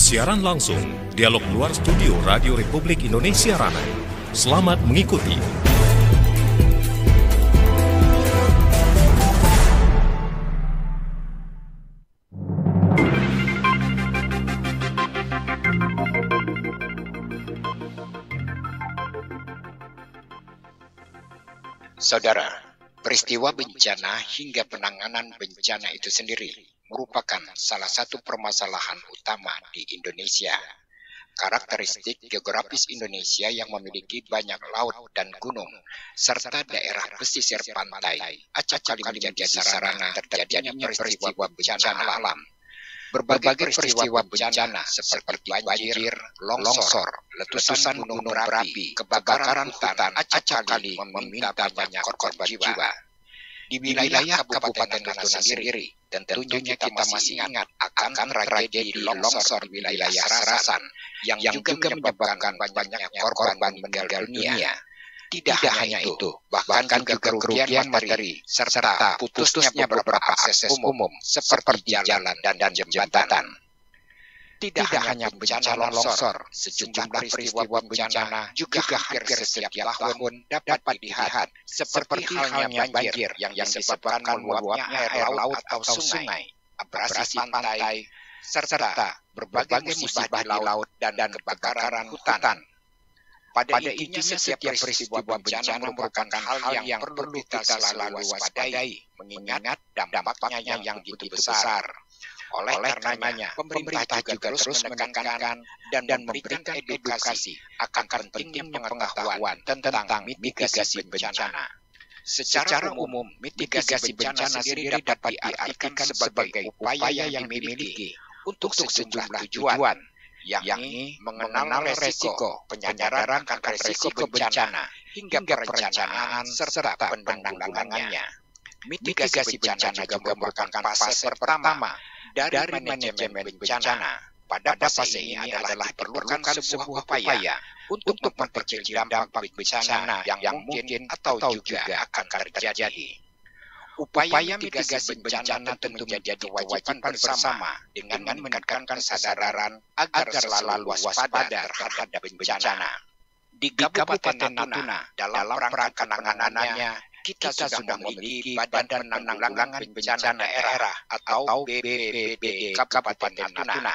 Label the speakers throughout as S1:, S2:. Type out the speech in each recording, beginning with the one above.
S1: Siaran langsung, dialog luar studio Radio Republik Indonesia Ranai. Selamat mengikuti.
S2: Saudara, peristiwa bencana hingga penanganan bencana itu sendiri merupakan salah satu permasalahan utama di Indonesia. Karakteristik geografis Indonesia yang memiliki banyak laut dan gunung, serta daerah pesisir pantai, acap kali menjadi sarana terjadinya peristiwa bencana alam. Berbagai peristiwa bencana seperti banjir, longsor, letusan gunung berapi, kebakaran hutan, acap kali meminta banyak korban jiwa. Di wilayah Kabupaten Natuna sendiri, tentunya kita masih ingat akan tragedi longsor di wilayah Sarasan yang juga menyebabkan banyaknya korban meninggal dunia. Tidak hanya itu, bahkan juga kerugian materi serta putusnya beberapa akses umum seperti jalan dan jembatan. Tidak hanya bencana longsor, sejumlah peristiwa bencana juga hampir setiap tahun dapat dilihat, seperti halnya banjir yang disebabkan meluapnya air laut atau sungai, abrasi pantai, serta berbagai musibah di laut dan kebakaran hutan. Pada intinya setiap peristiwa bencana merupakan hal yang perlu kita selalu waspadai, mengingat dampaknya yang begitu besar. Oleh karenanya, pemerintah juga terus menekankan dan memberikan edukasi akan pentingnya pengetahuan tentang mitigasi bencana. Secara umum, mitigasi bencana sendiri dapat diartikan sebagai upaya yang dimiliki untuk sejumlah tujuan, yakni mengenal resiko, penyadaran akan resiko bencana, hingga perencanaan serta penanggulangannya. Mitigasi bencana juga merupakan fase pertama dari manajemen bencana. Pada fase ini adalah diperlukan sebuah upaya untuk memperkecil dampak bencana yang mungkin atau juga akan terjadi. Upaya mitigasi bencana tentu menjadi kewajiban bersama dengan meningkatkan kesadaran agar selalu waspada terhadap bencana. Di Kabupaten Natuna, dalam rangka penanganannya, kita sudah memiliki Badan Penanggulangan Bencana Daerah atau BPBD Kabupaten Natuna,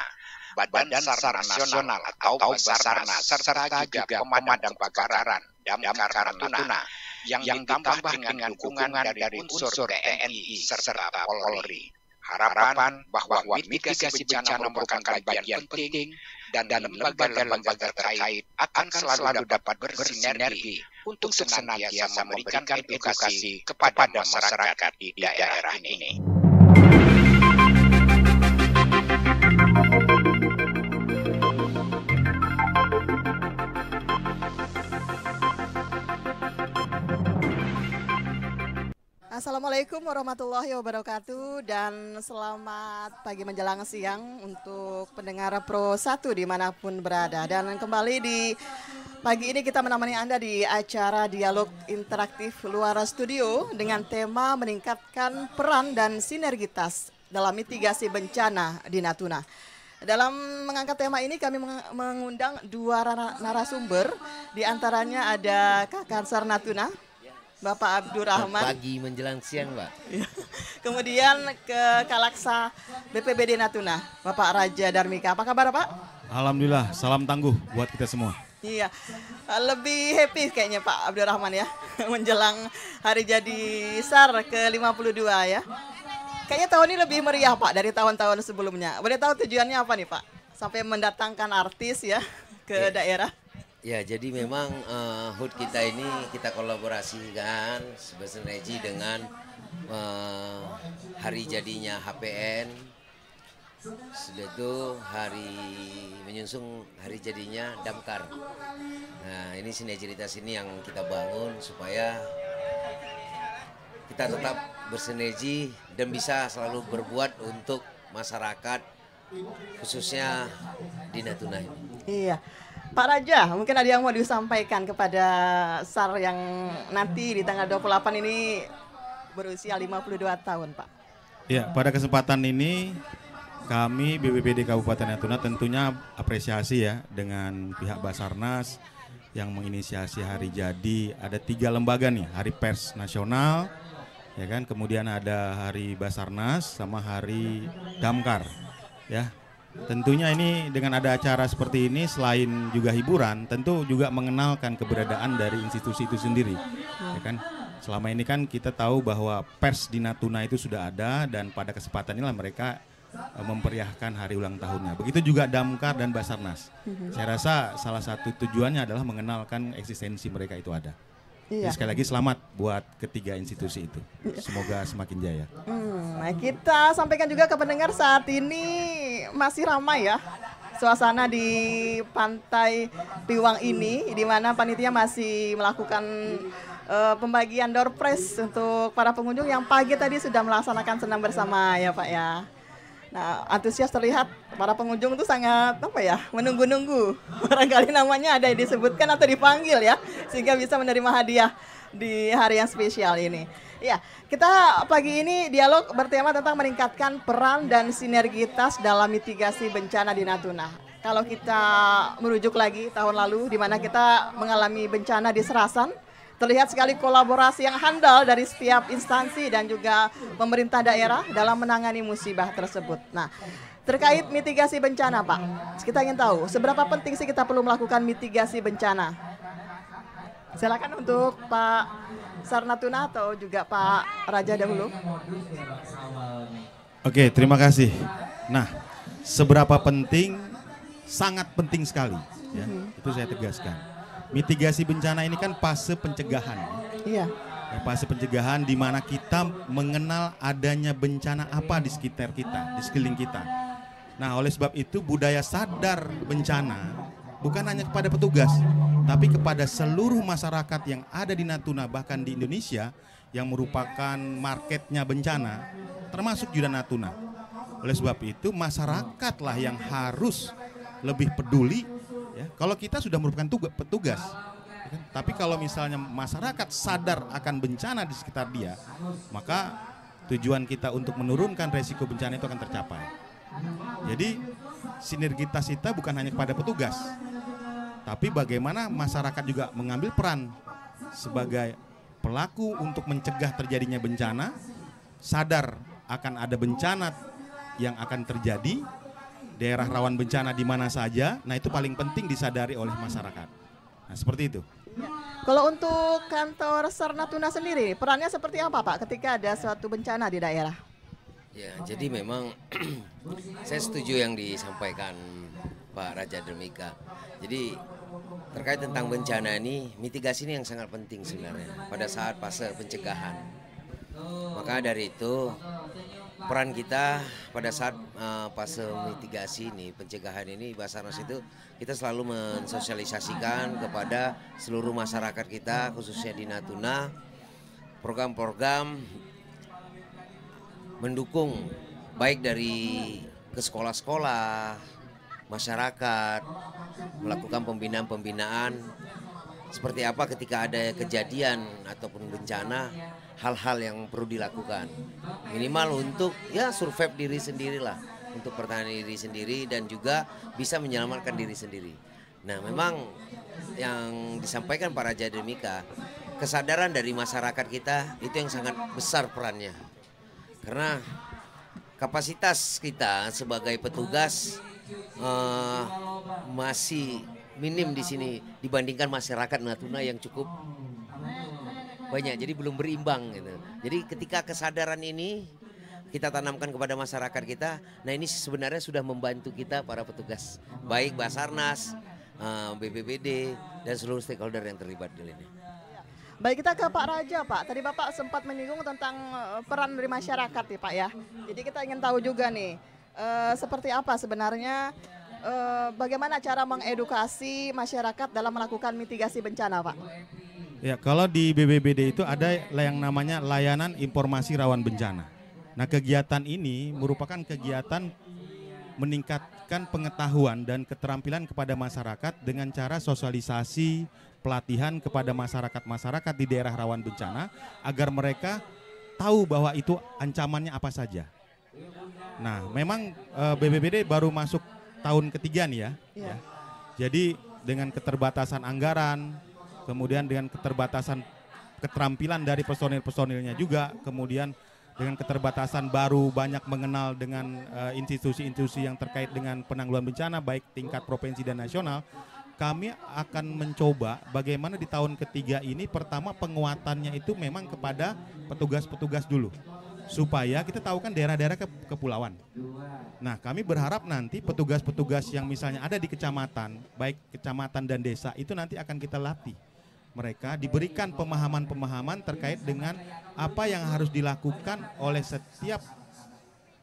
S2: Badan SAR Nasional atau Basarnas, serta juga Pemadam Kebakaran Damkar Natuna yang ditambah dengan dukungan dari unsur TNI serta Polri. Harapan bahwa mitigasi bencana merupakan bagian penting dan lembaga-lembaga terkait akan selalu dapat bersinergi untuk senantiasa memberikan edukasi kepada masyarakat di daerah ini.
S3: Assalamualaikum warahmatullahi wabarakatuh dan selamat pagi menjelang siang untuk pendengar Pro 1 dimanapun berada. Dan kembali di pagi ini kita menemani Anda di acara dialog interaktif luar studio dengan tema meningkatkan peran dan sinergitas dalam mitigasi bencana di Natuna. Dalam mengangkat tema ini kami mengundang dua narasumber, di antaranya ada Kakansar Natuna, Bapak Abdurrahman.
S4: Pagi menjelang siang, Pak.
S3: Kemudian ke Kalaksa BPBD Natuna, Bapak Raja Darmika. Apa kabar, Pak?
S5: Alhamdulillah, salam tangguh buat kita semua.
S3: Iya, lebih happy kayaknya Pak Abdurrahman ya, menjelang hari jadi SAR ke-52 ya. Kayaknya tahun ini lebih meriah Pak dari tahun-tahun sebelumnya. Boleh tahu tujuannya apa nih Pak? Sampai mendatangkan artis ya ke daerah.
S4: Ya, jadi memang HUT kita ini kita kolaborasikan bersinergi dengan hari jadinya HPN. Sudah itu menyusul hari jadinya Damkar. Nah, ini sinergitas ini yang kita bangun supaya kita tetap bersinergi dan bisa selalu berbuat untuk masyarakat khususnya di Natuna ini.
S3: Iya. Pak Raja, mungkin ada yang mau disampaikan kepada SAR yang nanti di tanggal 28 ini berusia 52 tahun, Pak.
S5: Ya, pada kesempatan ini Kami BPBD Kabupaten Natuna tentunya apresiasi ya dengan pihak Basarnas yang menginisiasi hari jadi. Ada 3 lembaga nih, Hari Pers Nasional, ya kan, kemudian ada Hari Basarnas sama Hari Damkar, ya. Tentunya ini dengan ada acara seperti ini selain juga hiburan, tentu juga mengenalkan keberadaan dari institusi itu sendiri, ya kan. Selama ini kan kita tahu bahwa pers di Natuna itu sudah ada dan pada kesempatan inilah mereka memperiahkan hari ulang tahunnya. Begitu juga Damkar dan Basarnas. Saya rasa salah satu tujuannya adalah mengenalkan eksistensi mereka itu ada. Jadi sekali lagi selamat buat ketiga institusi itu. Semoga semakin jaya.
S3: Nah, kita sampaikan juga ke pendengar saat ini masih ramai ya suasana di Pantai Piwang ini, di mana panitia masih melakukan pembagian door prize untuk para pengunjung yang pagi tadi sudah melaksanakan senam bersama ya Pak ya. Nah, antusias terlihat para pengunjung itu sangat menunggu-nunggu. Barangkali namanya ada yang disebutkan atau dipanggil ya, sehingga bisa menerima hadiah di hari yang spesial ini. Ya, kita pagi ini dialog bertema tentang meningkatkan peran dan sinergitas dalam mitigasi bencana di Natuna. Kalau kita merujuk lagi tahun lalu di mana kita mengalami bencana di Serasan, terlihat sekali kolaborasi yang handal dari setiap instansi dan juga pemerintah daerah dalam menangani musibah tersebut. Nah, terkait mitigasi bencana Pak, kita ingin tahu seberapa penting sih kita perlu melakukan mitigasi bencana? Silakan untuk Pak Sarnatuna atau juga Pak Raja dahulu.
S5: Oke, terima kasih. Nah, seberapa penting? Sangat penting sekali, ya. Itu saya tegaskan. Mitigasi bencana ini kan fase pencegahan. Iya. Ya, fase pencegahan di mana kita mengenal adanya bencana apa di sekitar kita, di sekeliling kita. Nah, oleh sebab itu budaya sadar bencana bukan hanya kepada petugas, tapi kepada seluruh masyarakat yang ada di Natuna, bahkan di Indonesia yang merupakan marketnya bencana, termasuk juga Natuna. Oleh sebab itu masyarakatlah yang harus lebih peduli. Ya, kalau kita sudah merupakan petugas, ya kan? Tapi kalau misalnya masyarakat sadar akan bencana di sekitar dia, maka tujuan kita untuk menurunkan resiko bencana itu akan tercapai. Jadi sinergitas kita bukan hanya kepada petugas, tapi bagaimana masyarakat juga mengambil peran sebagai pelaku untuk mencegah terjadinya bencana, sadar akan ada bencana yang akan terjadi, daerah rawan bencana di mana saja. Nah, itu paling penting disadari oleh masyarakat. Nah, seperti itu.
S3: Kalau untuk kantor Sarnatuna sendiri, perannya seperti apa Pak ketika ada suatu bencana di daerah?
S4: Ya, jadi memang saya setuju yang disampaikan Pak Raja Demika. Jadi terkait tentang bencana ini, mitigasi ini yang sangat penting sebenarnya pada saat fase pencegahan. Maka dari itu peran kita pada saat fase mitigasi ini, pencegahan ini, Basarnas itu kita selalu mensosialisasikan kepada seluruh masyarakat kita, khususnya di Natuna, program-program mendukung baik dari ke sekolah-sekolah, masyarakat, melakukan pembinaan-pembinaan seperti apa ketika ada kejadian ataupun bencana, hal-hal yang perlu dilakukan minimal untuk ya survive diri sendirilah, untuk pertahanan diri sendiri dan juga bisa menyelamatkan diri sendiri. Nah, memang yang disampaikan Pak Raja Demika, kesadaran dari masyarakat kita itu yang sangat besar perannya, karena kapasitas kita sebagai petugas masih minim di sini dibandingkan masyarakat Natuna yang cukup banyak, jadi belum berimbang gitu. Jadi ketika kesadaran ini kita tanamkan kepada masyarakat kita, nah ini sebenarnya sudah membantu kita para petugas, baik Basarnas, BPBD dan seluruh stakeholder yang terlibat di sini.
S3: Baik, kita ke Pak Raja Pak. Tadi Bapak sempat menyinggung tentang peran dari masyarakat nih Pak ya. Jadi kita ingin tahu juga nih seperti apa sebenarnya bagaimana cara mengedukasi masyarakat dalam melakukan mitigasi bencana Pak?
S5: Ya, kalau di BPBD itu ada yang namanya layanan informasi rawan bencana. Nah, kegiatan ini merupakan kegiatan meningkatkan pengetahuan dan keterampilan kepada masyarakat dengan cara sosialisasi, pelatihan kepada masyarakat-masyarakat di daerah rawan bencana agar mereka tahu bahwa itu ancamannya apa saja. Nah, memang BPBD baru masuk tahun ketiga nih ya. Ya. Jadi dengan keterbatasan anggaran, kemudian dengan keterbatasan keterampilan dari personil-personilnya juga, kemudian dengan keterbatasan baru banyak mengenal dengan institusi-institusi yang terkait dengan penanggulangan bencana baik tingkat provinsi dan nasional, kami akan mencoba bagaimana di tahun ketiga ini pertama penguatannya itu memang kepada petugas-petugas dulu. Supaya kita tahu kan daerah-daerah kepulauan. Nah, kami berharap nanti petugas-petugas yang misalnya ada di kecamatan, baik kecamatan dan desa, itu nanti akan kita latih. Mereka diberikan pemahaman-pemahaman terkait dengan apa yang harus dilakukan oleh setiap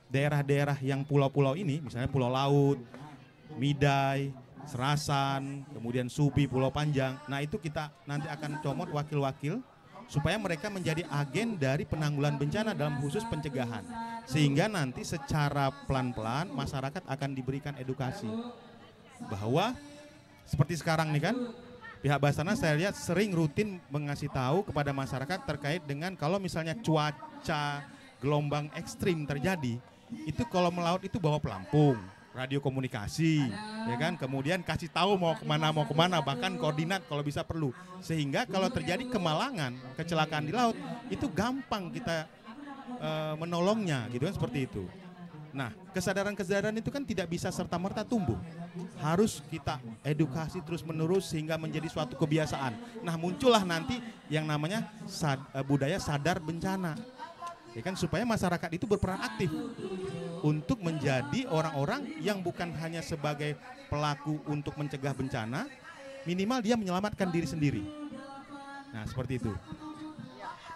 S5: daerah-daerah yang pulau-pulau ini, misalnya Pulau Laut, Midai, Serasan, kemudian Subi, Pulau Panjang. Nah, itu kita nanti akan comot wakil-wakil supaya mereka menjadi agen dari penanggulangan bencana dalam khusus pencegahan. Sehingga nanti secara pelan-pelan masyarakat akan diberikan edukasi. Bahwa seperti sekarang nih kan, pihak Basarnas saya lihat sering rutin mengasih tahu kepada masyarakat terkait dengan kalau misalnya cuaca gelombang ekstrim terjadi, itu kalau melaut itu bawa pelampung, radio komunikasi, ya kan, kemudian kasih tahu mau kemana, bahkan koordinat kalau bisa perlu, sehingga kalau terjadi kemalangan, kecelakaan di laut, itu gampang kita menolongnya, gitu kan, seperti itu. Nah, kesadaran-kesadaran itu kan tidak bisa serta-merta tumbuh, harus kita edukasi terus-menerus sehingga menjadi suatu kebiasaan. Nah, muncullah nanti yang namanya budaya sadar bencana, ya kan, supaya masyarakat itu berperan aktif untuk menjadi orang-orang yang bukan hanya sebagai pelaku untuk mencegah bencana, minimal dia menyelamatkan diri sendiri. Nah, seperti itu.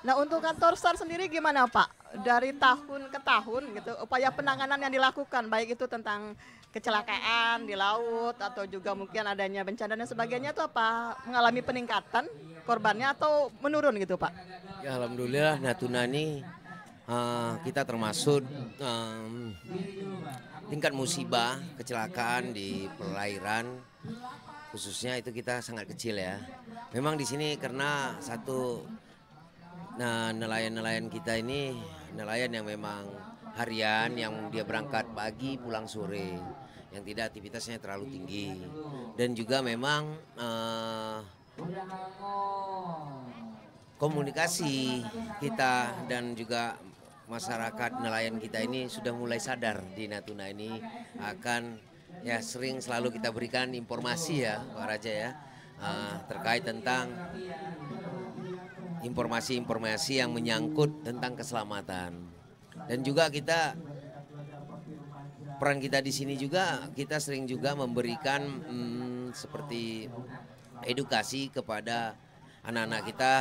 S3: Nah, untuk kantor SAR sendiri gimana Pak? Dari tahun ke tahun gitu, upaya penanganan yang dilakukan, baik itu tentang kecelakaan di laut atau juga mungkin adanya bencana dan sebagainya, itu apa mengalami peningkatan korbannya atau menurun gitu Pak?
S4: Ya, alhamdulillah Natuna ini kita termasuk tingkat musibah kecelakaan di perairan khususnya itu kita sangat kecil ya. Memang di sini karena satu nelayan-nelayan kita ini nelayan yang memang harian, yang dia berangkat pagi pulang sore, yang tidak aktivitasnya terlalu tinggi, dan juga memang komunikasi kita dan juga masyarakat nelayan kita ini sudah mulai sadar di Natuna ini akan ya sering selalu kita berikan informasi ya Pak Raja ya terkait tentang informasi-informasi yang menyangkut tentang keselamatan. Dan juga peran kita di sini juga kita sering juga memberikan seperti edukasi kepada anak-anak kita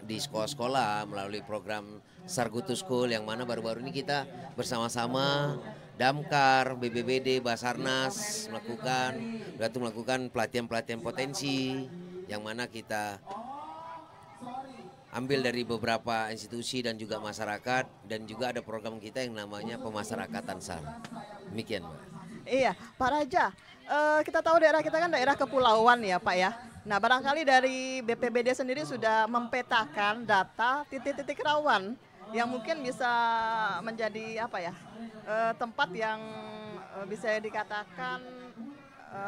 S4: di sekolah-sekolah melalui program Sargutu School yang mana baru-baru ini kita bersama-sama Damkar, BPBD, Basarnas melakukan pelatihan-pelatihan potensi yang mana kita ambil dari beberapa institusi dan juga masyarakat, dan juga ada program kita yang namanya pemasyarakatan SAR. Demikian, Pak.
S3: Iya, Pak Raja, kita tahu daerah kita kan daerah kepulauan ya Pak ya. Nah, barangkali dari BPBD sendiri sudah mempetakan data titik-titik rawan yang mungkin bisa menjadi tempat yang bisa dikatakan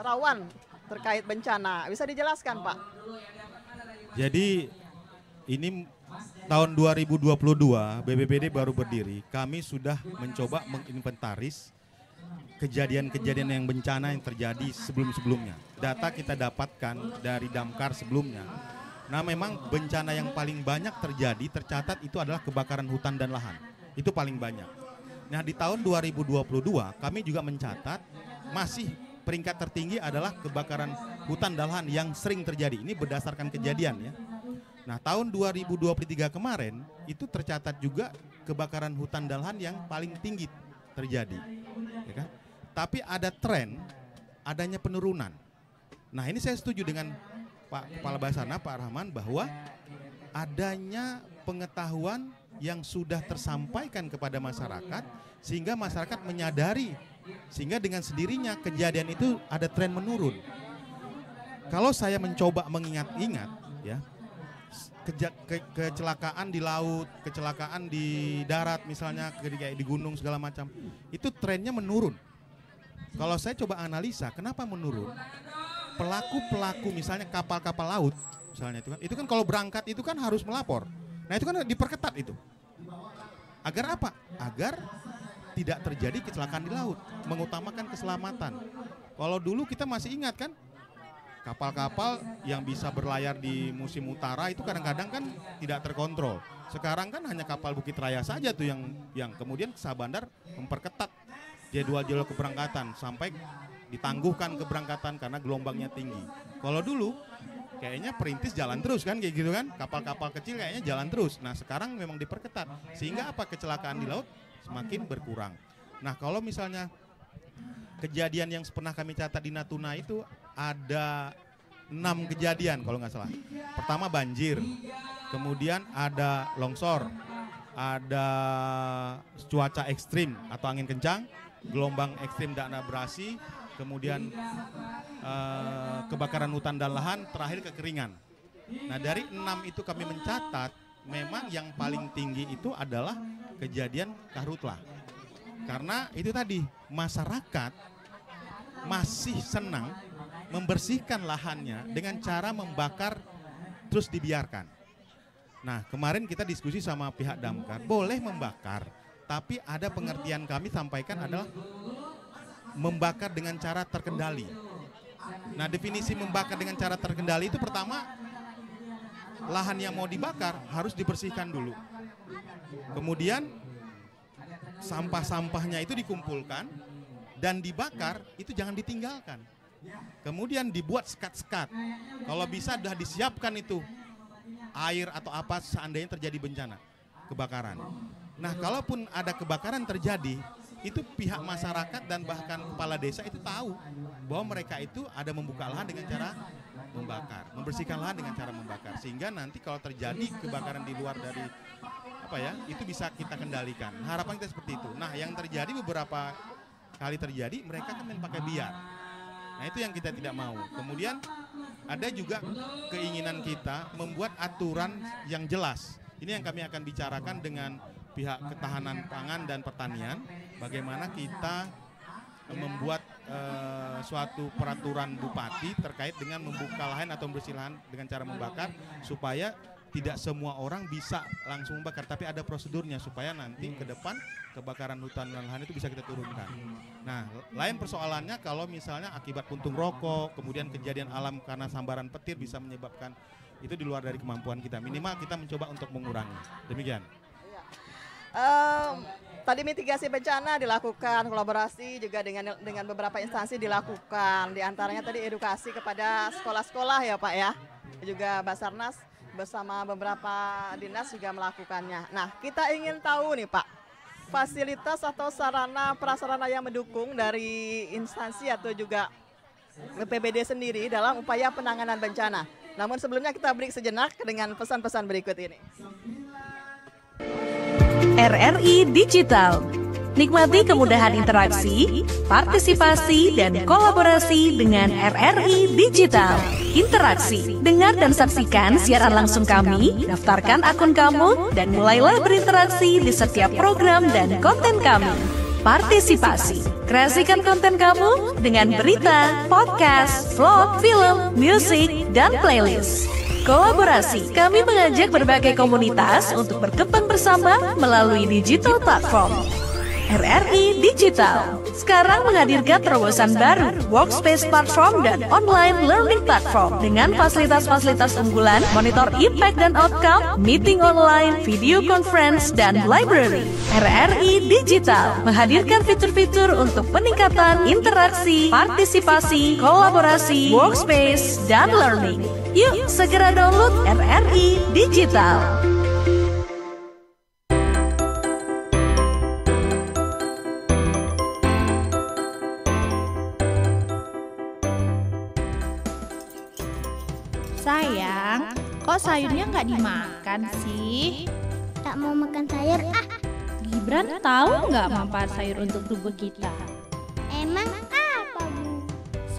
S3: rawan terkait bencana. Bisa dijelaskan Pak?
S5: Jadi ini tahun 2022 BPBD baru berdiri, kami sudah mencoba menginventaris kejadian-kejadian yang bencana yang terjadi sebelum-sebelumnya. Data kita dapatkan dari Damkar sebelumnya. Nah, memang bencana yang paling banyak tercatat itu adalah kebakaran hutan dan lahan. Itu paling banyak. Nah, di tahun 2022 kami juga mencatat masih peringkat tertinggi adalah kebakaran hutan dan lahan yang sering terjadi. Ini berdasarkan kejadian ya. Nah, tahun 2023 kemarin itu tercatat juga kebakaran hutan dan lahan yang paling tinggi terjadi, ya kan? Tapi ada tren adanya penurunan. Nah, ini saya setuju dengan Pak Kepala Basarnas, Pak Rahman, bahwa adanya pengetahuan yang sudah tersampaikan kepada masyarakat sehingga masyarakat menyadari, sehingga dengan sendirinya kejadian itu ada tren menurun. Kalau saya mencoba mengingat-ingat, ya. kecelakaan di laut, kecelakaan di darat misalnya, kayak di gunung segala macam, itu trennya menurun. Kalau saya coba analisa, kenapa menurun? Pelaku-pelaku misalnya kapal-kapal laut, misalnya itu kan kalau berangkat itu kan harus melapor. Nah itu kan diperketat itu. Agar apa? Agar tidak terjadi kecelakaan di laut, mengutamakan keselamatan. Kalau dulu kita masih ingat kan, kapal-kapal yang bisa berlayar di musim utara itu kadang-kadang kan tidak terkontrol. Sekarang kan hanya kapal Bukit Raya saja tuh yang kemudian Syah Bandar memperketat jadwal-jadwal keberangkatan sampai ditangguhkan keberangkatan karena gelombangnya tinggi. Kalau dulu kayaknya perintis jalan terus kan kayak gitu kan, kapal-kapal kecil kayaknya jalan terus. Nah sekarang memang diperketat sehingga apa, kecelakaan di laut semakin berkurang. Nah kalau misalnya kejadian yang pernah kami catat di Natuna itu ada 6 kejadian kalau nggak salah. Pertama banjir, kemudian ada longsor, ada cuaca ekstrim atau angin kencang, gelombang ekstrim dan abrasi, kemudian kebakaran hutan dan lahan, terakhir kekeringan. Nah dari 6 itu kami mencatat memang yang paling tinggi itu adalah kejadian karhutlah. Karena itu tadi masyarakat masih senang membersihkan lahannya dengan cara membakar terus dibiarkan. Nah kemarin kita diskusi sama pihak damkar, boleh membakar, tapi ada pengertian kami sampaikan adalah membakar dengan cara terkendali. Nah definisi membakar dengan cara terkendali itu pertama, lahan yang mau dibakar harus dibersihkan dulu. Kemudian sampah-sampahnya itu dikumpulkan dan dibakar, itu jangan ditinggalkan. Kemudian dibuat sekat-sekat. Kalau bisa sudah disiapkan itu air atau apa seandainya terjadi bencana kebakaran. Nah kalaupun ada kebakaran terjadi, itu pihak masyarakat dan bahkan kepala desa itu tahu bahwa mereka itu ada membuka lahan dengan cara membakar, membersihkan lahan dengan cara membakar, sehingga nanti kalau terjadi kebakaran di luar dari apa ya, itu bisa kita kendalikan. Harapan kita seperti itu. Nah yang terjadi beberapa kali terjadi, mereka kan main pakai biar. Nah itu yang kita tidak mau. Kemudian ada juga keinginan kita membuat aturan yang jelas. Ini yang kami akan bicarakan dengan pihak ketahanan pangan dan pertanian. Bagaimana kita membuat suatu peraturan bupati terkait dengan membuka lahan atau membersih lahan dengan cara membakar, supaya tidak semua orang bisa langsung membakar, tapi ada prosedurnya supaya nanti ke depan kebakaran hutan dan lahan itu bisa kita turunkan. Nah, lain persoalannya kalau misalnya akibat puntung rokok, kemudian kejadian alam karena sambaran petir bisa menyebabkan, itu di luar dari kemampuan kita. Minimal kita mencoba untuk mengurangi. Demikian.
S3: Tadi mitigasi bencana dilakukan, kolaborasi juga dengan beberapa instansi dilakukan. Di antaranya tadi edukasi kepada sekolah-sekolah ya Pak ya, juga Basarnas bersama beberapa dinas juga melakukannya. Nah, kita ingin tahu nih Pak, fasilitas atau sarana prasarana yang mendukung dari instansi atau juga BPBD sendiri dalam upaya penanganan bencana. Namun sebelumnya kita break sejenak dengan pesan-pesan berikut ini.
S6: RRI Digital. Nikmati kemudahan interaksi, partisipasi, dan kolaborasi dengan RRI Digital. Interaksi, dengar dan saksikan siaran langsung kami, daftarkan akun kamu, dan mulailah berinteraksi di setiap program dan konten kami. Partisipasi, kreasikan konten kamu dengan berita, podcast, vlog, film, musik, dan playlist. Kolaborasi, kami mengajak berbagai komunitas untuk berkembang bersama melalui digital platform. RRI Digital sekarang menghadirkan terobosan baru, workspace platform dan online learning platform dengan fasilitas-fasilitas unggulan, monitor impact dan outcome, meeting online, video conference, dan library. RRI Digital menghadirkan fitur-fitur untuk peningkatan interaksi, partisipasi, kolaborasi, workspace, dan learning. Yuk segera download RRI Digital.
S7: Sayang, kok sayurnya nggak dimakan sih?
S8: Tak mau makan sayur ah.
S7: Gibran tahu nggak manfaat sayur untuk tubuh kita?
S8: Emang apa Bu?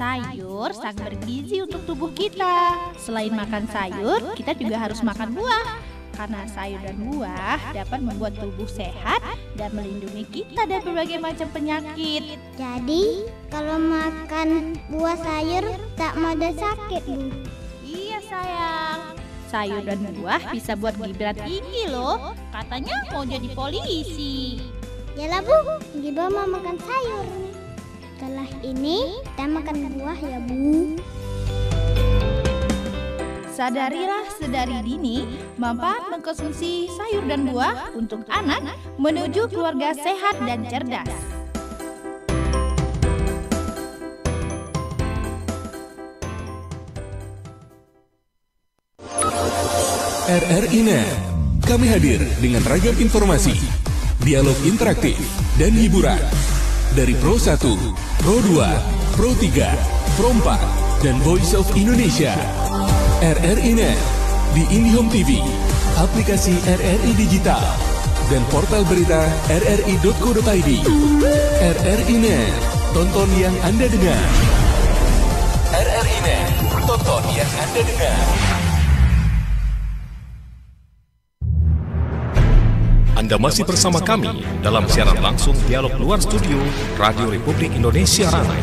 S7: Sayur sangat bergizi untuk tubuh kita. Selain makan sayur, kita juga harus makan buah. Karena sayur dan buah dapat membuat tubuh sehat dan melindungi kita dari berbagai macam penyakit.
S8: Jadi, kalau makan buah sayur tak ada sakit, Bu.
S7: Iya sayang, sayur dan buah bisa buat Gibran tinggi loh. Katanya mau jadi polisi.
S8: Yalah, Bu, Giba mau makan sayur. Setelah ini, kita makan buah ya, Bu.
S7: Sadarilah sedari dini manfaat mengkonsumsi sayur dan buah untuk anak menuju keluarga sehat dan cerdas.
S9: RRI Net, kami hadir dengan ragam informasi, dialog interaktif, dan hiburan. Dari Pro 1, Pro 2, Pro 3, Pro 4, dan Voice of Indonesia. RRI Net di IndiHome TV, aplikasi RRI Digital, dan portal berita rri.co.id. RRI Net, tonton yang Anda dengar. RRI Net, tonton yang Anda dengar.
S1: Anda masih bersama kami dalam siaran langsung dialog luar studio Radio Republik Indonesia Ranai.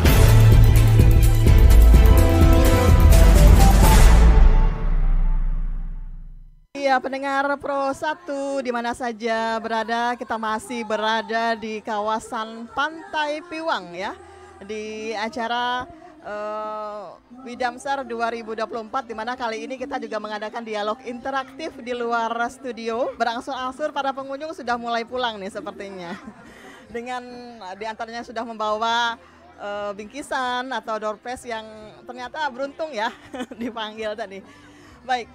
S3: Ya, pendengar Pro 1 di mana saja berada, kita masih berada di kawasan Pantai Piwang ya, di acara Widamsar 2024, di mana kali ini kita juga mengadakan dialog interaktif di luar studio. Berangsur-angsur para pengunjung sudah mulai pulang nih sepertinya. Dengan diantaranya sudah membawa bingkisan atau door prize yang ternyata beruntung ya dipanggil tadi. Baik,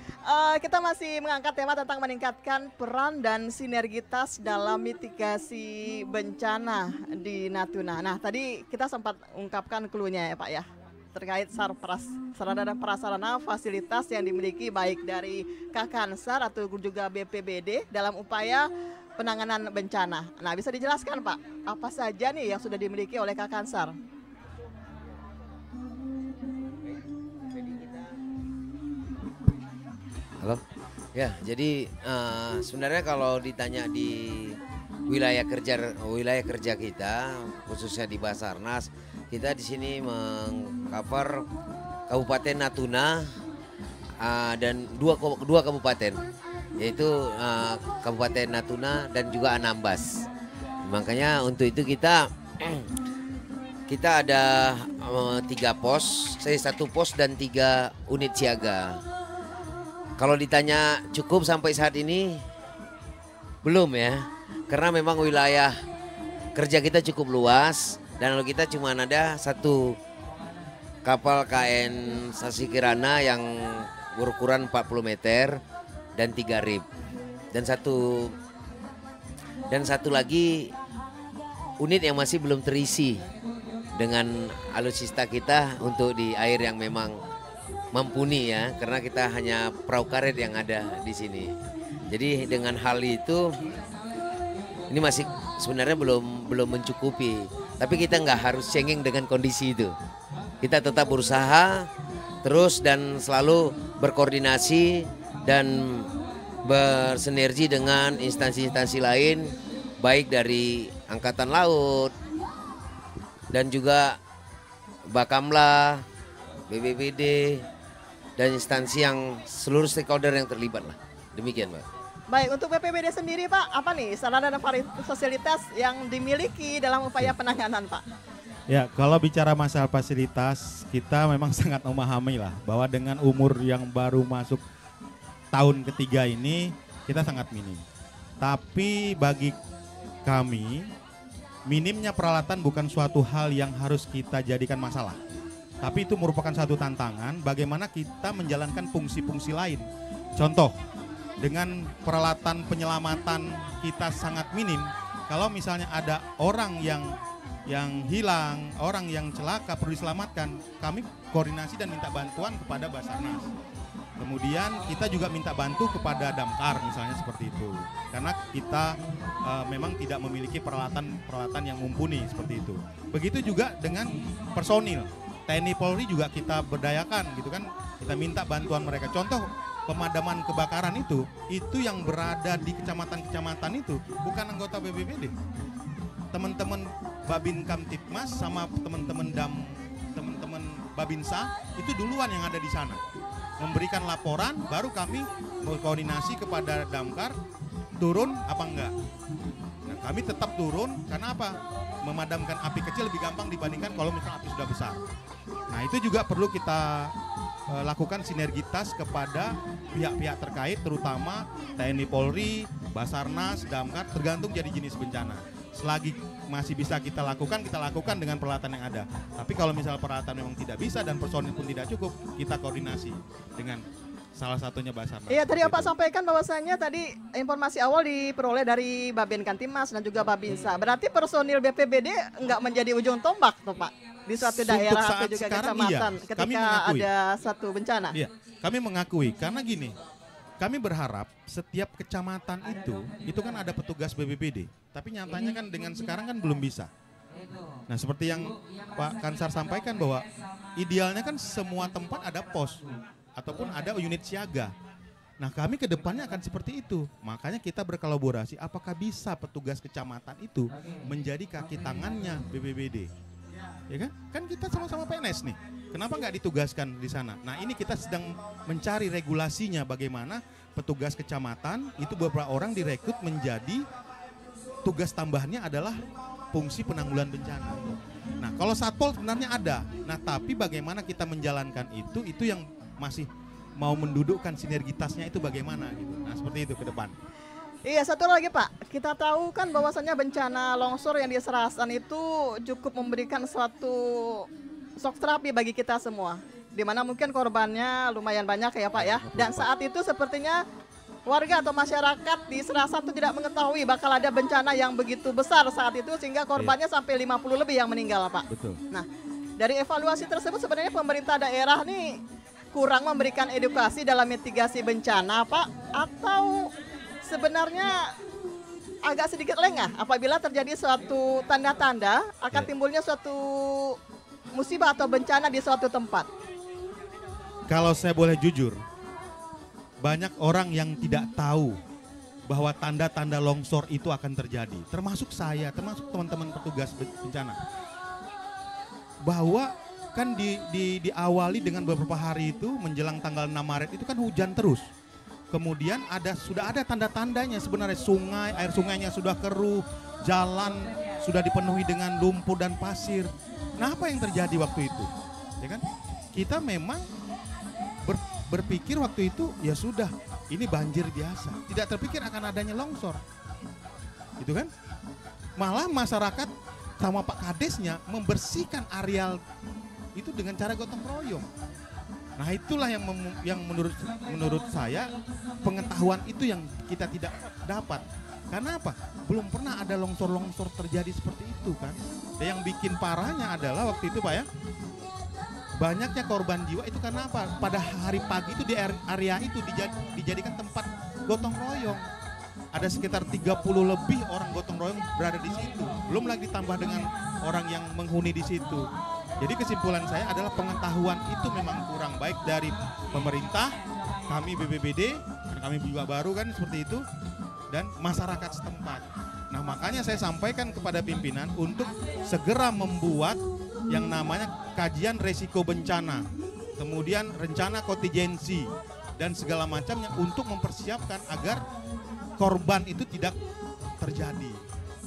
S3: kita masih mengangkat tema tentang meningkatkan peran dan sinergitas dalam mitigasi bencana di Natuna. Nah, tadi kita sempat ungkapkan clue-nya ya Pak ya, terkait sarana dan prasarana fasilitas yang dimiliki baik dari Kakansar atau juga BPBD dalam upaya penanganan bencana. Nah, bisa dijelaskan Pak, apa saja nih yang sudah dimiliki oleh Kakansar?
S4: Halo. Ya, jadi sebenarnya kalau ditanya di wilayah kerja kita, khususnya di Basarnas, kita di sini mengcover Kabupaten Natuna dan dua kabupaten, yaitu Kabupaten Natuna dan juga Anambas. Makanya untuk itu kita ada 1 pos dan 3 unit siaga. Kalau ditanya cukup sampai saat ini, belum ya. Karena memang wilayah kerja kita cukup luas. Dan lalu kita cuma ada 1 kapal KN Sasi Kirana yang berukuran 40 meter dan 3 rib. Dan satu lagi unit yang masih belum terisi dengan alutsista kita untuk di air yang memang mumpuni ya, karena kita hanya perahu karet yang ada di sini. Jadi dengan hal itu ini masih sebenarnya belum mencukupi. Tapi kita nggak harus cengeng dengan kondisi itu. Kita tetap berusaha terus dan selalu berkoordinasi dan bersinergi dengan instansi-instansi lain, baik dari Angkatan Laut dan juga Bakamla, BPBD, dan instansi yang seluruh stakeholder yang terlibat lah. Demikian Pak.
S3: Baik, untuk BPBD sendiri Pak, apa nih sarana dan fasilitas yang dimiliki dalam upaya penanganan Pak?
S5: Ya, kalau bicara masalah fasilitas, kita memang sangat memahami lah bahwa dengan umur yang baru masuk tahun ketiga ini, kita sangat minim. Tapi bagi kami, minimnya peralatan bukan suatu hal yang harus kita jadikan masalah. Tapi itu merupakan satu tantangan bagaimana kita menjalankan fungsi-fungsi lain. Contoh, dengan peralatan penyelamatan kita sangat minim, kalau misalnya ada orang yang hilang, orang yang celaka perlu diselamatkan, kami koordinasi dan minta bantuan kepada Basarnas. Kemudian kita juga minta bantu kepada Damkar misalnya seperti itu. Karena kita memang tidak memiliki peralatan yang mumpuni seperti itu. Begitu juga dengan personil. TNI Polri juga kita berdayakan gitu kan. Kita minta bantuan mereka. Contoh pemadaman kebakaran itu yang berada di kecamatan-kecamatan itu bukan anggota BPBD. Teman-teman Babin Kamtipmas sama teman-teman Babinsa itu duluan yang ada di sana. Memberikan laporan, baru kami berkoordinasi kepada Damkar turun apa enggak. Nah, kami tetap turun karena apa? Memadamkan api kecil lebih gampang dibandingkan kalau misalnya api sudah besar. Nah, itu juga perlu kita lakukan sinergitas kepada pihak-pihak terkait, terutama TNI Polri, Basarnas, Damkar, tergantung jadi jenis bencana. Selagi masih bisa kita lakukan dengan peralatan yang ada. Tapi kalau misalnya peralatan memang tidak bisa dan personil pun tidak cukup, kita koordinasi dengan salah satunya Basarnas.
S3: Iya, tadi Pak sampaikan bahwasannya tadi informasi awal diperoleh dari Babin Kamtipmas dan juga Babinsa. Berarti personil BPBD nggak menjadi ujung tombak tuh Pak di suatu daerah atau juga kecamatan ketika ada satu bencana.
S5: Iya, kami mengakui karena gini, kami berharap setiap kecamatan itu kan ada petugas BPBD, tapi nyatanya kan dengan sekarang kan belum bisa. Nah, seperti yang Pak Kansar sampaikan bahwa idealnya kan semua tempat ada pos ataupun ada unit siaga. Nah, kami ke depannya akan seperti itu. Makanya kita berkolaborasi apakah bisa petugas kecamatan itu menjadi kaki tangannya BPBD. Ya kan? Kan kita sama-sama PNS nih. Kenapa nggak ditugaskan di sana? Nah, ini kita sedang mencari regulasinya bagaimana petugas kecamatan itu beberapa orang direkrut menjadi tugas tambahannya adalah fungsi penanggulangan bencana. Nah, kalau Satpol sebenarnya ada. Nah, tapi bagaimana kita menjalankan itu yang masih mau mendudukkan sinergitasnya itu bagaimana gitu. Nah, seperti itu ke depan.
S3: Iya, satu lagi Pak, kita tahu kan bahwasannya bencana longsor yang di Serasan itu cukup memberikan suatu shock terapi bagi kita semua. Di mana mungkin korbannya lumayan banyak ya Pak ya. Dan saat itu sepertinya warga atau masyarakat di Serasan itu tidak mengetahui bakal ada bencana yang begitu besar saat itu sehingga korbannya sampai 50 lebih yang meninggal Pak.
S5: Betul.
S3: Nah, dari evaluasi tersebut sebenarnya pemerintah daerah nih kurang memberikan edukasi dalam mitigasi bencana Pak, atau sebenarnya agak sedikit lengah apabila terjadi suatu tanda-tanda akan timbulnya suatu musibah atau bencana di suatu tempat.
S5: Kalau saya boleh jujur, banyak orang yang tidak tahu bahwa tanda-tanda longsor itu akan terjadi. Termasuk saya, termasuk teman-teman petugas bencana. Bahwa kan diawali dengan beberapa hari itu menjelang tanggal 6 Maret itu kan hujan terus. Kemudian sudah ada tanda-tandanya sebenarnya air sungainya sudah keruh, jalan sudah dipenuhi dengan lumpur dan pasir. Nah, apa yang terjadi waktu itu? Ya kan? Kita memang berpikir waktu itu ya sudah, ini banjir biasa. Tidak terpikir akan adanya longsor. Gitu kan? Malah masyarakat sama Pak Kadesnya membersihkan areal itu dengan cara gotong royong. Nah, itulah yang menurut saya pengetahuan itu yang kita tidak dapat. Karena apa? Belum pernah ada longsor-longsor terjadi seperti itu kan. Dan yang bikin parahnya adalah waktu itu Pak ya, banyaknya korban jiwa itu karena apa? Pada hari pagi itu di area itu dijadikan tempat gotong royong. Ada sekitar 30 lebih orang gotong royong berada di situ. Belum lagi ditambah dengan orang yang menghuni di situ. Jadi kesimpulan saya adalah pengetahuan itu memang kurang baik dari pemerintah, kami BPBD, kami juga baru kan seperti itu, dan masyarakat setempat. Nah, makanya saya sampaikan kepada pimpinan untuk segera membuat yang namanya kajian resiko bencana, kemudian rencana kontingensi, dan segala macamnya untuk mempersiapkan agar korban itu tidak terjadi.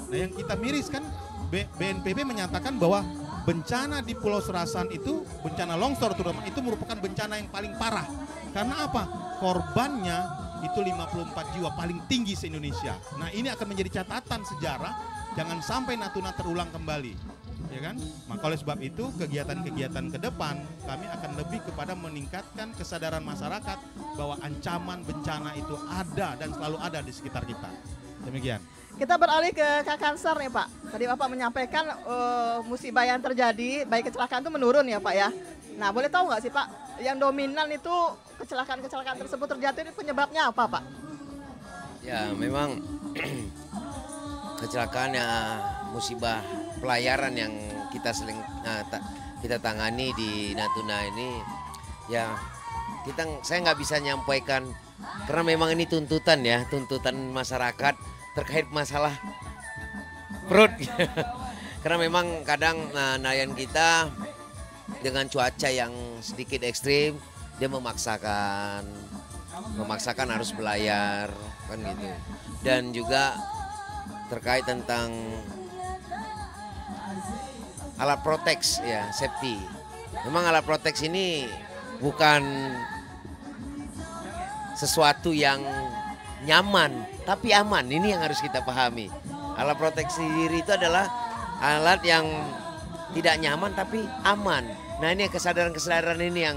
S5: Nah, yang kita miris kan BNPB menyatakan bahwa bencana di Pulau Serasan itu, bencana longsor terutama, itu merupakan bencana yang paling parah. Karena apa? Korbannya itu 54 jiwa, paling tinggi se-Indonesia. Nah, ini akan menjadi catatan sejarah, jangan sampai Natuna terulang kembali. Ya kan? Maka oleh sebab itu kegiatan-kegiatan ke depan kami akan lebih kepada meningkatkan kesadaran masyarakat bahwa ancaman bencana itu ada dan selalu ada di sekitar kita. Demikian.
S3: Kita beralih ke Kak Kansar nih Pak. Tadi Bapak menyampaikan musibah yang terjadi, baik kecelakaan itu menurun ya Pak ya. Nah, boleh tahu nggak sih Pak, yang dominan itu kecelakaan-kecelakaan tersebut terjadi itu penyebabnya apa Pak?
S4: Ya, memang kecelakaan ya musibah pelayaran yang kita kita tangani di Natuna ini, ya saya nggak bisa nyampaikan karena memang ini tuntutan ya, tuntutan masyarakat terkait masalah perut. Karena memang kadang nelayan kita dengan cuaca yang sedikit ekstrim, dia memaksakan harus belayar kan gitu. Dan juga terkait tentang alat proteks ya, safety. Memang alat proteks ini bukan sesuatu yang nyaman, tapi aman. Ini yang harus kita pahami. Alat proteksi diri itu adalah alat yang tidak nyaman tapi aman. Nah, ini kesadaran-kesadaran ini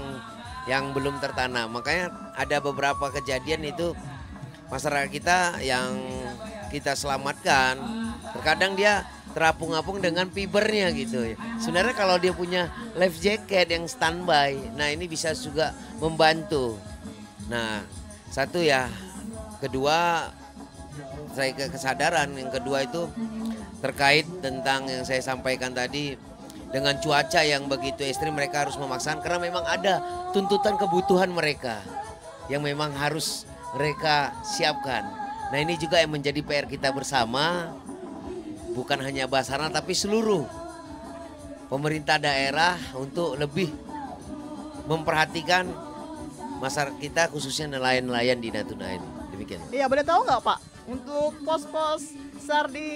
S4: yang belum tertanam. Makanya ada beberapa kejadian itu masyarakat kita yang kita selamatkan, terkadang dia terapung-apung dengan fibernya gitu. Sebenarnya kalau dia punya life jacket yang standby, nah ini bisa juga membantu. Nah, satu ya, kedua saya kesadaran, yang kedua itu terkait tentang yang saya sampaikan tadi, dengan cuaca yang begitu ekstrim mereka harus memaksakan karena memang ada tuntutan kebutuhan mereka yang memang harus mereka siapkan. Nah, ini juga yang menjadi PR kita bersama, bukan hanya Basarnas tapi seluruh pemerintah daerah untuk lebih memperhatikan masyarakat kita, khususnya nelayan-nelayan di Natuna ini. Demikian.
S3: Iya, boleh tahu nggak Pak, untuk pos-pos SAR di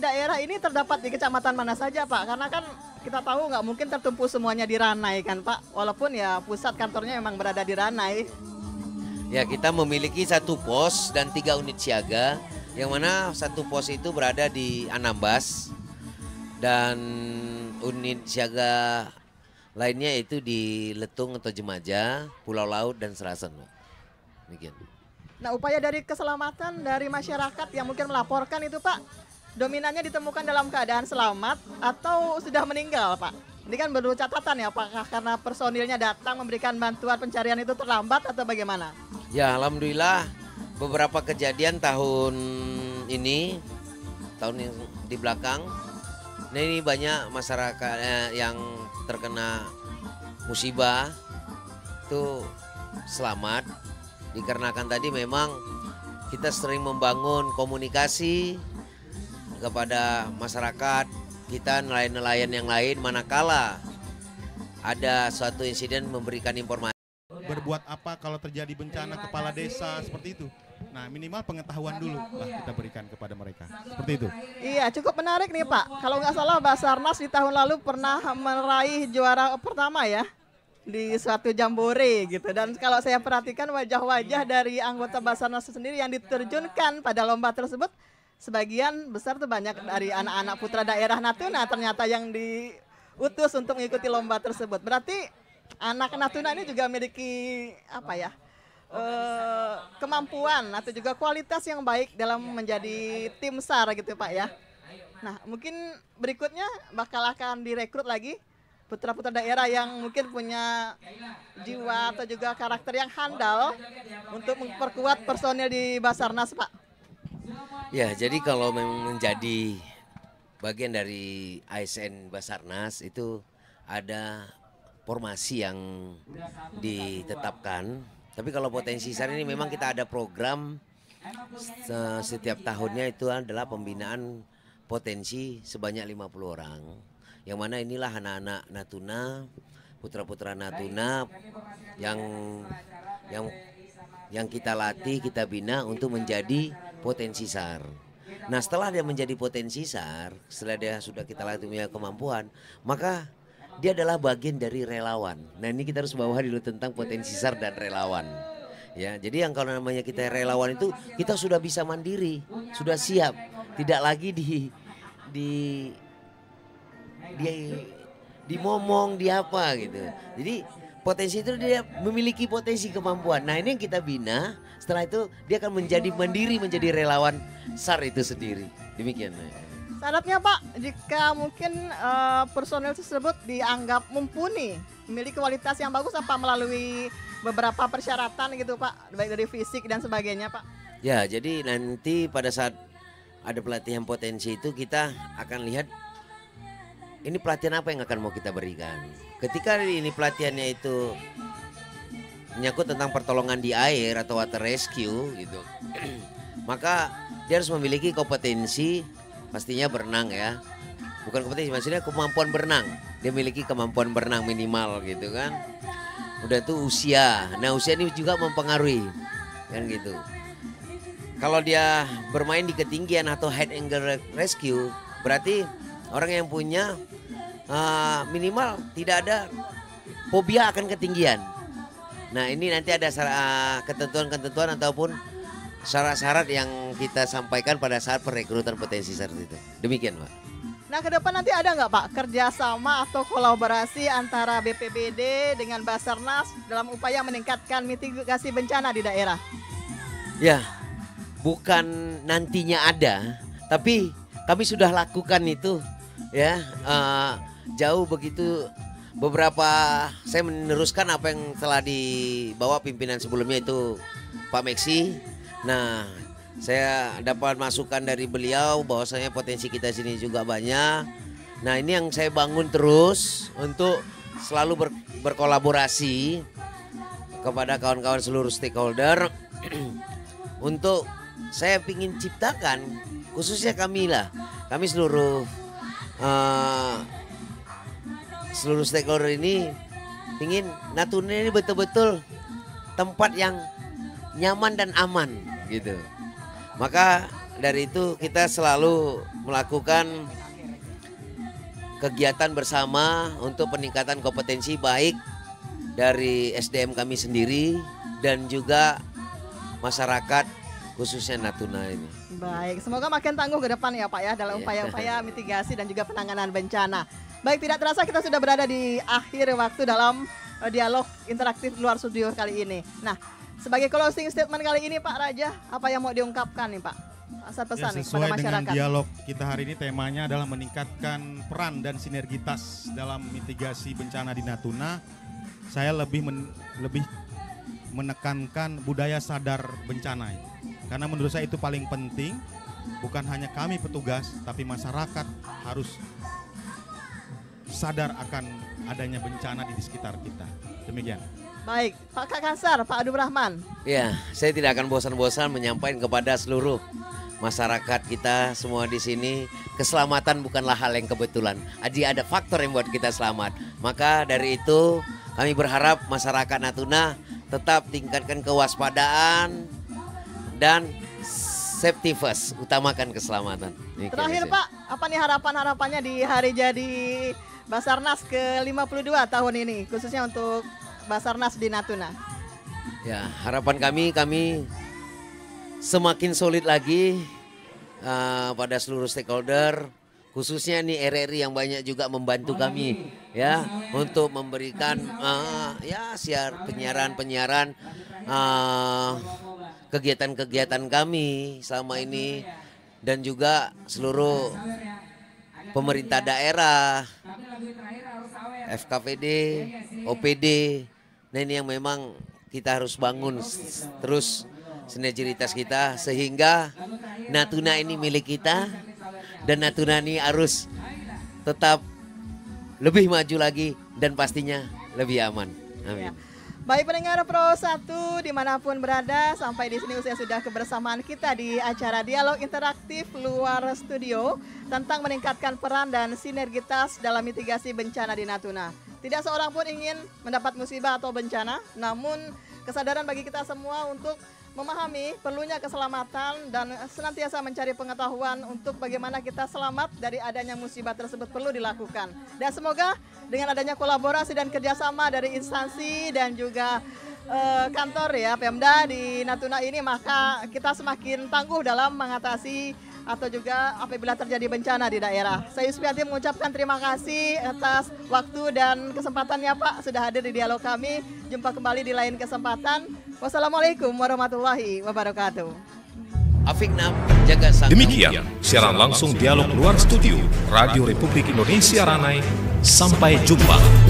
S3: daerah ini terdapat di kecamatan mana saja Pak? Karena kan kita tahu nggak mungkin tertumpu semuanya di Ranai kan Pak, walaupun ya pusat kantornya memang berada di Ranai.
S4: Ya, kita memiliki 1 pos dan 3 unit siaga, yang mana 1 pos itu berada di Anambas dan unit siaga lainnya itu di Letung atau Jemaja, Pulau Laut dan Serasan. Demikian.
S3: Nah, upaya dari keselamatan dari masyarakat yang mungkin melaporkan itu Pak, dominannya ditemukan dalam keadaan selamat atau sudah meninggal Pak? Ini kan baru catatan ya, apakah karena personilnya datang memberikan bantuan pencarian itu terlambat atau bagaimana?
S4: Ya, alhamdulillah beberapa kejadian tahun ini, tahun yang di belakang, nah ini banyak masyarakat yang terkena musibah itu selamat. Dikarenakan tadi memang kita sering membangun komunikasi kepada masyarakat kita, nelayan-nelayan yang lain, manakala ada suatu insiden memberikan informasi.
S5: Berbuat apa kalau terjadi bencana, kepala desa seperti itu. Nah, minimal pengetahuan dulu lah kita berikan kepada mereka. Seperti itu.
S3: Iya, cukup menarik nih Pak. Kalau nggak salah Basarnas di tahun lalu pernah meraih juara pertama ya di suatu jambore gitu. Dan kalau saya perhatikan wajah-wajah dari anggota Basarnas sendiri yang diterjunkan pada lomba tersebut, sebagian besar tuh banyak dari anak-anak putra daerah Natuna ternyata yang diutus untuk mengikuti lomba tersebut. Berarti anak Natuna ini juga memiliki apa ya, kemampuan atau juga kualitas yang baik dalam menjadi tim SAR gitu Pak ya. Nah, mungkin berikutnya bakal akan direkrut lagi putra-putra daerah yang mungkin punya jiwa atau juga karakter yang handal untuk memperkuat personil di Basarnas Pak.
S4: Ya, jadi kalau memang menjadi bagian dari ASN Basarnas itu ada formasi yang ditetapkan. Tapi kalau potensi SAR ini memang kita ada program setiap tahunnya, itu adalah pembinaan potensi sebanyak 50 orang. Yang mana inilah anak-anak Natuna, putra-putra Natuna yang kita latih, kita bina untuk menjadi potensi SAR. Nah, setelah dia menjadi potensi SAR, setelah dia sudah kita latih punya kemampuan, maka dia adalah bagian dari relawan. Nah, ini kita harus bawa dulu tentang potensi SAR dan relawan. Ya, jadi yang kalau namanya kita relawan itu kita sudah bisa mandiri, sudah siap, tidak lagi dimomong, di apa gitu. Jadi potensi itu dia memiliki potensi kemampuan. Nah, ini yang kita bina. Setelah itu dia akan menjadi mandiri, menjadi relawan SAR itu sendiri. Demikian.
S3: Syaratnya Pak, jika mungkin personel tersebut dianggap mumpuni, memiliki kualitas yang bagus, apa melalui beberapa persyaratan gitu Pak, baik dari fisik dan sebagainya Pak?
S4: Ya, jadi nanti pada saat ada pelatihan potensi itu kita akan lihat ini pelatihan apa yang akan mau kita berikan. ketika ini pelatihannya itu menyangkut tentang pertolongan di air atau water rescue gitu, maka dia harus memiliki kompetensi pastinya berenang ya. Bukan kompetensi, maksudnya kemampuan berenang. Dia memiliki kemampuan berenang minimal gitu kan. Udah tuh usia. Nah usia ini juga mempengaruhi kan gitu. Kalau dia bermain di ketinggian atau high angle rescue, berarti orang yang punya minimal tidak ada fobia akan ketinggian. Nah ini nanti ada ketentuan-ketentuan ataupun syarat-syarat yang kita sampaikan pada saat perekrutan potensi seperti itu. Demikian Pak.
S3: Nah ke depan nanti ada nggak Pak kerjasama atau kolaborasi antara BPBD dengan Basarnas dalam upaya meningkatkan mitigasi bencana di daerah?
S4: Ya, bukan nantinya ada, tapi kami sudah lakukan itu ya, jauh begitu. Beberapa saya meneruskan apa yang telah dibawa pimpinan sebelumnya itu Pak Meksi. Nah saya dapat masukan dari beliau bahwasanya potensi kita sini juga banyak. Nah ini yang saya bangun terus untuk selalu berkolaborasi kepada kawan-kawan seluruh stakeholder untuk saya ingin ciptakan, khususnya kami seluruh stakeholder ini ingin Natuna ini betul-betul tempat yang nyaman dan aman gitu. Maka dari itu kita selalu melakukan kegiatan bersama untuk peningkatan kompetensi baik dari SDM kami sendiri dan juga masyarakat khususnya Natuna ini.
S3: Baik, semoga makin tangguh ke depan ya Pak ya dalam upaya-upaya mitigasi dan juga penanganan bencana. Baik, tidak terasa kita sudah berada di akhir waktu dalam dialog interaktif luar studio kali ini. Nah, sebagai closing statement kali ini Pak Raja, apa yang mau diungkapkan nih Pak? Pesan nih kepada masyarakat.
S5: Sesuai dengan dialog kita hari ini temanya adalah meningkatkan peran dan sinergitas dalam mitigasi bencana di Natuna. Saya lebih menekankan budaya sadar bencana. Karena menurut saya itu paling penting, bukan hanya kami petugas, tapi masyarakat harus sadar akan adanya bencana di sekitar kita. Demikian.
S3: Baik, Pak Kakasar, Pak Abdul Rahman.
S4: Ya, saya tidak akan bosan-bosan menyampaikan kepada seluruh masyarakat kita semua di sini, keselamatan bukanlah hal yang kebetulan. Ada faktor yang buat kita selamat. Maka dari itu kami berharap masyarakat Natuna tetap tingkatkan kewaspadaan dan safety first, utamakan keselamatan.
S3: Terakhir Pak, apa nih harapan-harapannya di hari jadi Basarnas ke-52 tahun ini, khususnya untuk Basarnas di Natuna?
S4: Ya, harapan kami semakin solid lagi pada seluruh stakeholder, khususnya nih RRI yang banyak juga membantu kami ya untuk memberikan siar penyiaran kegiatan-kegiatan kami selama ini, dan juga seluruh pemerintah daerah, FKPD, OPD. Nah ini yang memang kita harus bangun terus sinergitas kita sehingga Natuna ini milik kita dan Natuna ini harus tetap lebih maju lagi dan pastinya lebih aman. Amin.
S3: Baik pendengar Pro 1 dimanapun berada, sampai di sini usia sudah kebersamaan kita di acara dialog interaktif luar studio tentang meningkatkan peran dan sinergitas dalam mitigasi bencana di Natuna. Tidak seorang pun ingin mendapat musibah atau bencana, namun kesadaran bagi kita semua untuk memahami perlunya keselamatan dan senantiasa mencari pengetahuan untuk bagaimana kita selamat dari adanya musibah tersebut perlu dilakukan. Dan semoga dengan adanya kolaborasi dan kerjasama dari instansi dan juga kantor ya Pemda di Natuna ini, maka kita semakin tangguh dalam mengatasi atau juga apabila terjadi bencana di daerah. Saya Yusfianti mengucapkan terima kasih atas waktu dan kesempatannya Pak sudah hadir di dialog kami. Jumpa kembali di lain kesempatan. Wassalamualaikum warahmatullahi wabarakatuh.
S1: Demikian siaran langsung dialog luar studio Radio Republik Indonesia Ranai. Sampai jumpa.